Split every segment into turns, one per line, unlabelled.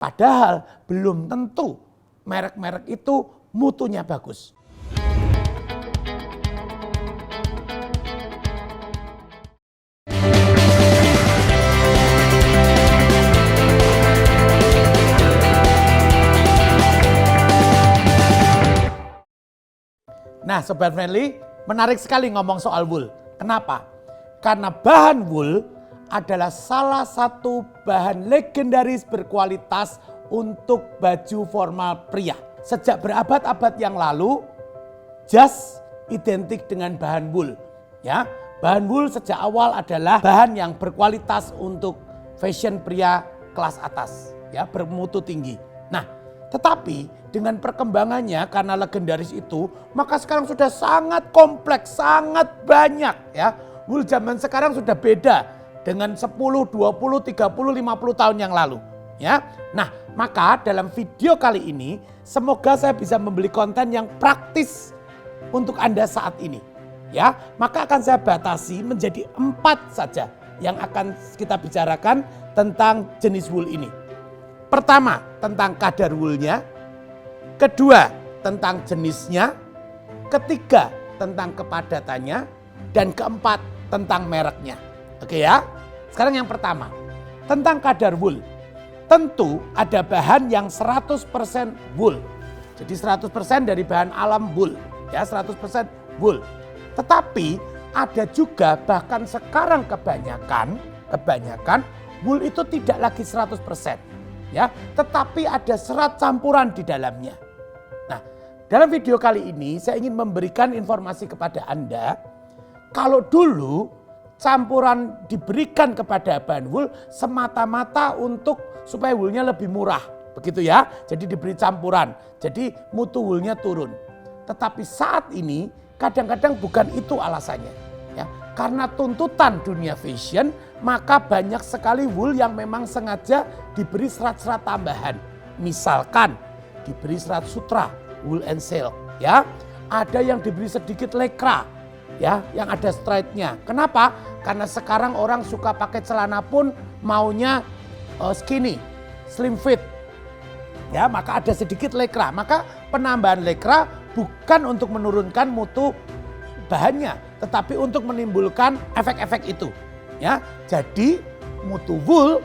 Padahal belum tentu merek-merek itu mutunya bagus. Nah Sobat Friendly, menarik sekali ngomong soal wool. Kenapa? Karena bahan wool adalah salah satu bahan legendaris berkualitas untuk baju formal pria. Sejak berabad-abad yang lalu, jas identik dengan bahan wool. Ya, bahan wool sejak awal adalah bahan yang berkualitas untuk fashion pria kelas atas, ya, bermutu tinggi. Nah, tetapi dengan perkembangannya karena legendaris itu, maka sekarang sudah sangat kompleks, sangat banyak, ya. Wool zaman sekarang sudah beda dengan 10, 20, 30, 50 tahun yang lalu, ya. Nah, maka dalam video kali ini semoga saya bisa membeli konten yang praktis untuk Anda saat ini, ya. Maka akan saya batasi menjadi 4 saja yang akan kita bicarakan tentang jenis wool ini. Pertama, tentang kadar woolnya. Kedua, tentang jenisnya. Ketiga, tentang kepadatannya. Dan keempat, tentang mereknya. Oke ya. Sekarang yang pertama, tentang kadar wool. Tentu ada bahan yang 100% wool. Jadi 100% dari bahan alam wool. Ya, 100% wool. Tetapi ada juga bahkan sekarang kebanyakan wool itu tidak lagi 100%. Ya, tetapi ada serat campuran di dalamnya. Nah, dalam video kali ini saya ingin memberikan informasi kepada Anda. Kalau dulu campuran diberikan kepada bahan wool semata-mata untuk supaya woolnya lebih murah. Begitu ya, jadi diberi campuran. Jadi mutu woolnya turun. Tetapi saat ini kadang-kadang bukan itu alasannya. Ya, karena tuntutan dunia fashion, maka banyak sekali wool yang memang sengaja diberi serat-serat tambahan. Misalkan diberi serat sutra, wool and silk, ya. Ada yang diberi sedikit lekra, ya, yang ada straightnya. Kenapa? Karena sekarang orang suka pakai celana pun maunya skinny, slim fit. Ya, maka ada sedikit lekra. Maka penambahan lekra bukan untuk menurunkan mutu bahannya, tetapi untuk menimbulkan efek-efek itu. Ya, jadi mutu wool,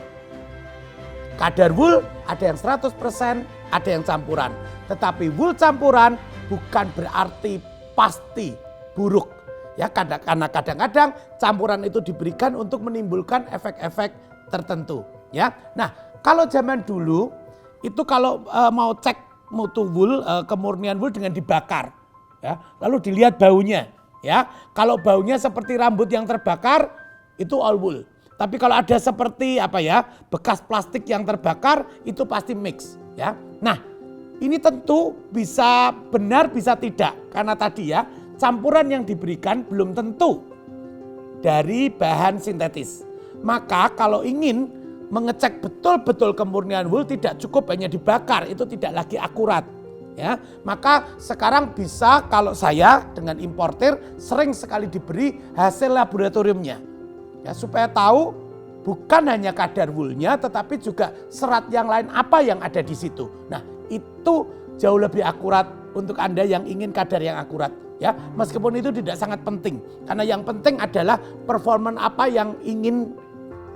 kadar wool ada yang 100%, ada yang campuran. Tetapi wool campuran bukan berarti pasti buruk. Ya, karena kadang-kadang campuran itu diberikan untuk menimbulkan efek-efek tertentu. Ya, nah kalau zaman dulu itu kalau mau cek mutu wool, kemurnian wool dengan dibakar, ya, lalu dilihat baunya. Ya, kalau baunya seperti rambut yang terbakar itu all wool. Tapi kalau ada seperti bekas plastik yang terbakar itu pasti mix. Ya, nah ini tentu bisa benar bisa tidak karena tadi ya campuran yang diberikan belum tentu dari bahan sintetis. Maka kalau ingin mengecek betul-betul kemurnian wool tidak cukup hanya dibakar, itu tidak lagi akurat. Ya, maka sekarang bisa kalau saya dengan importir sering sekali diberi hasil laboratoriumnya. Ya, supaya tahu bukan hanya kadar woolnya tetapi juga serat yang lain apa yang ada di situ. Nah, itu jauh lebih akurat untuk Anda yang ingin kadar yang akurat. Ya, meskipun itu tidak sangat penting. Karena yang penting adalah performan apa yang ingin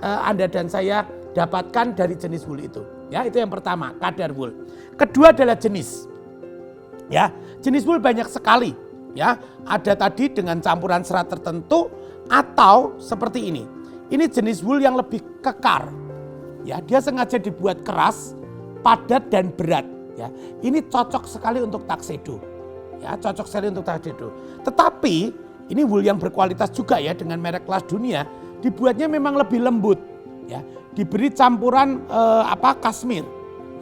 Anda dan saya dapatkan dari jenis wool itu. Ya, itu yang pertama, kadar wool. Kedua adalah jenis. Ya, jenis wool banyak sekali. Ya, ada tadi dengan campuran serat tertentu atau seperti ini. Ini jenis wool yang lebih kekar. Ya, dia sengaja dibuat keras, padat dan berat. Ya, ini cocok sekali untuk tuxedo. Ya, cocok sekali untuk tuxedo. Tetapi ini wool yang berkualitas juga ya dengan merek kelas dunia. Dibuatnya memang lebih lembut. Ya, diberi campuran kasmir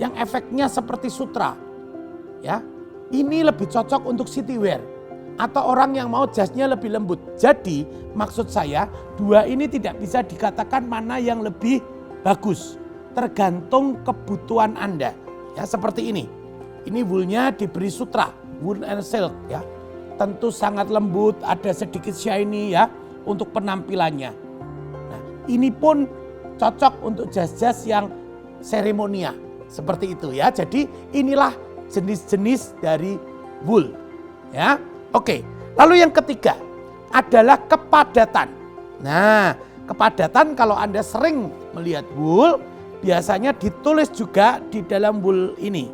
yang efeknya seperti sutra. Ya. Ini lebih cocok untuk city wear atau orang yang mau jasnya lebih lembut. Jadi maksud saya dua ini tidak bisa dikatakan mana yang lebih bagus. Tergantung kebutuhan Anda. Ya, seperti ini. Ini woolnya diberi sutra, wool and silk ya. Tentu sangat lembut, ada sedikit shiny ya untuk penampilannya. Nah, ini pun cocok untuk jas-jas yang seremonial. Seperti itu ya. Jadi inilah jenis-jenis dari wool. Ya. Oke. Lalu yang ketiga adalah kepadatan. Nah, kepadatan kalau Anda sering melihat wool, biasanya ditulis juga di dalam wool ini.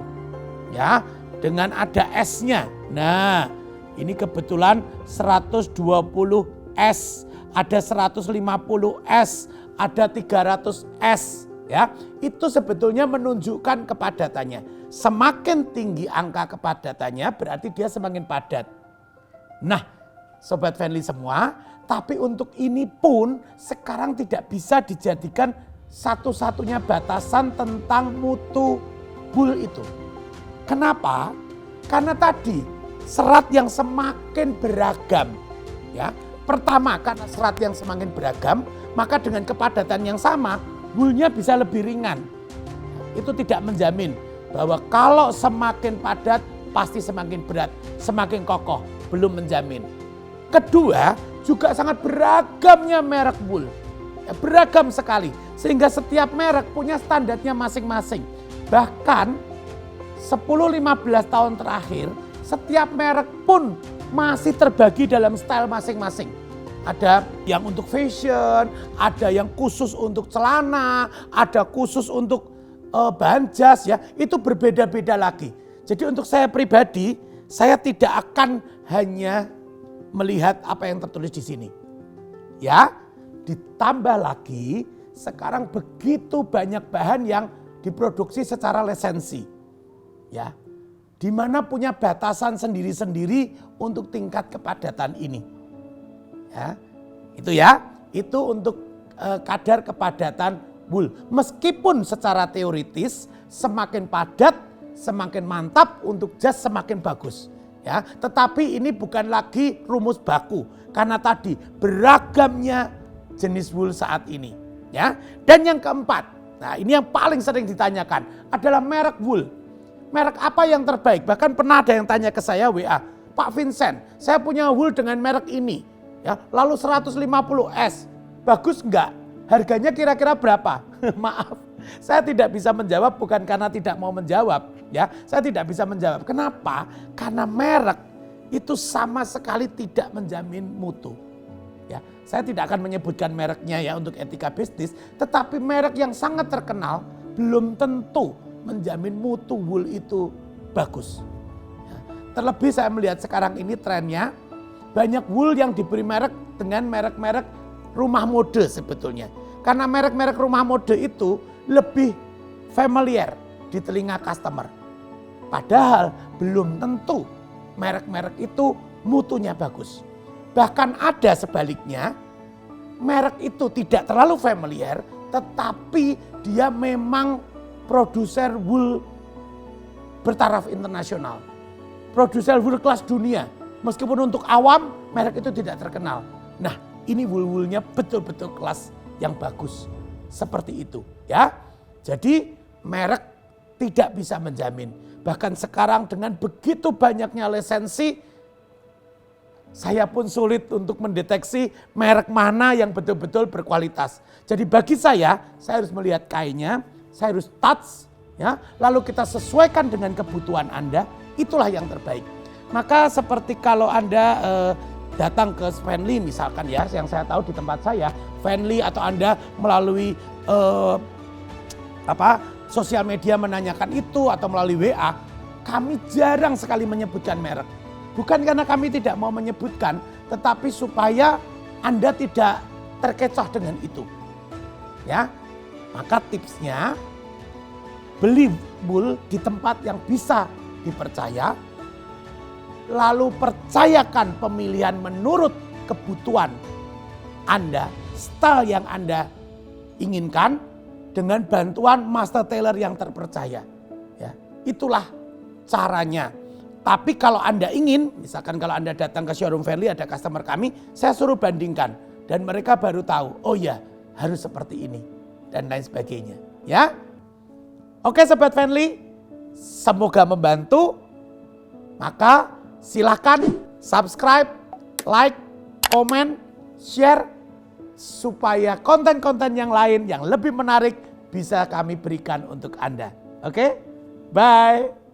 Ya, dengan ada S-nya. Nah, ini kebetulan 120S, ada 150S, ada 300S. Ya, itu sebetulnya menunjukkan kepadatannya. Semakin tinggi angka kepadatannya berarti dia semakin padat. Nah, Sobat Friendly semua, tapi untuk ini pun sekarang tidak bisa dijadikan satu-satunya batasan tentang mutu wool itu. Kenapa? Karena tadi serat yang semakin beragam. Ya, pertama karena serat yang semakin beragam, maka dengan kepadatan yang sama, woolnya bisa lebih ringan. Itu tidak menjamin bahwa kalau semakin padat pasti semakin berat, semakin kokoh, belum menjamin. Kedua, juga sangat beragamnya merek wool. Ya, beragam sekali, sehingga setiap merek punya standarnya masing-masing. Bahkan 10-15 tahun terakhir, setiap merek pun masih terbagi dalam style masing-masing. Ada yang untuk fashion, ada yang khusus untuk celana, ada khusus untuk bahan jas ya. Itu berbeda-beda lagi. Jadi untuk saya pribadi, saya tidak akan hanya melihat apa yang tertulis di sini. Ya, ditambah lagi sekarang begitu banyak bahan yang diproduksi secara lisensi. Ya, di mana punya batasan sendiri-sendiri untuk tingkat kepadatan ini. Ya, itu untuk kadar kepadatan wool. Meskipun secara teoritis semakin padat, semakin mantap, untuk jas semakin bagus. Ya, tetapi ini bukan lagi rumus baku karena tadi beragamnya jenis wool saat ini. Ya, dan yang keempat, nah ini yang paling sering ditanyakan adalah merek wool. Merek apa yang terbaik? Bahkan pernah ada yang tanya ke saya WA, Pak Vincent, saya punya wool dengan merek ini. Ya, lalu 150S, bagus enggak? Harganya kira-kira berapa? Maaf, saya tidak bisa menjawab bukan karena tidak mau menjawab. Ya, saya tidak bisa menjawab. Kenapa? Karena merek itu sama sekali tidak menjamin mutu. Ya, saya tidak akan menyebutkan mereknya ya untuk etika bisnis, tetapi merek yang sangat terkenal belum tentu menjamin mutu wool itu bagus. Ya, terlebih saya melihat sekarang ini trennya, banyak wool yang diberi merek dengan merek-merek rumah mode sebetulnya. Karena merek-merek rumah mode itu lebih familiar di telinga customer. Padahal belum tentu merek-merek itu mutunya bagus. Bahkan ada sebaliknya, merek itu tidak terlalu familiar tetapi dia memang produser wool bertaraf internasional. Produser wool kelas dunia. Meskipun untuk awam, merek itu tidak terkenal. Nah, ini wool-woolnya betul-betul kelas yang bagus. Seperti itu ya. Jadi merek tidak bisa menjamin. Bahkan sekarang dengan begitu banyaknya lisensi, saya pun sulit untuk mendeteksi merek mana yang betul-betul berkualitas. Jadi bagi saya harus melihat kainnya, saya harus touch, ya, lalu kita sesuaikan dengan kebutuhan Anda, itulah yang terbaik. Maka seperti kalau Anda datang ke Friendly misalkan ya, yang saya tahu di tempat saya, Friendly atau Anda melalui sosial media menanyakan itu atau melalui WA, kami jarang sekali menyebutkan merek. Bukan karena kami tidak mau menyebutkan, tetapi supaya Anda tidak terkecoh dengan itu. Ya, maka tipsnya beli wool di tempat yang bisa dipercaya, lalu percayakan pemilihan menurut kebutuhan Anda, style yang Anda inginkan dengan bantuan master tailor yang terpercaya. Ya, itulah caranya. Tapi kalau Anda ingin, misalkan kalau Anda datang ke showroom Friendly, ada customer kami, saya suruh bandingkan. Dan mereka baru tahu, oh ya harus seperti ini. Dan lain sebagainya. Ya, oke Sobat Friendly, semoga membantu. Maka silahkan subscribe, like, komen, share. Supaya konten-konten yang lain yang lebih menarik bisa kami berikan untuk Anda. Oke? Bye.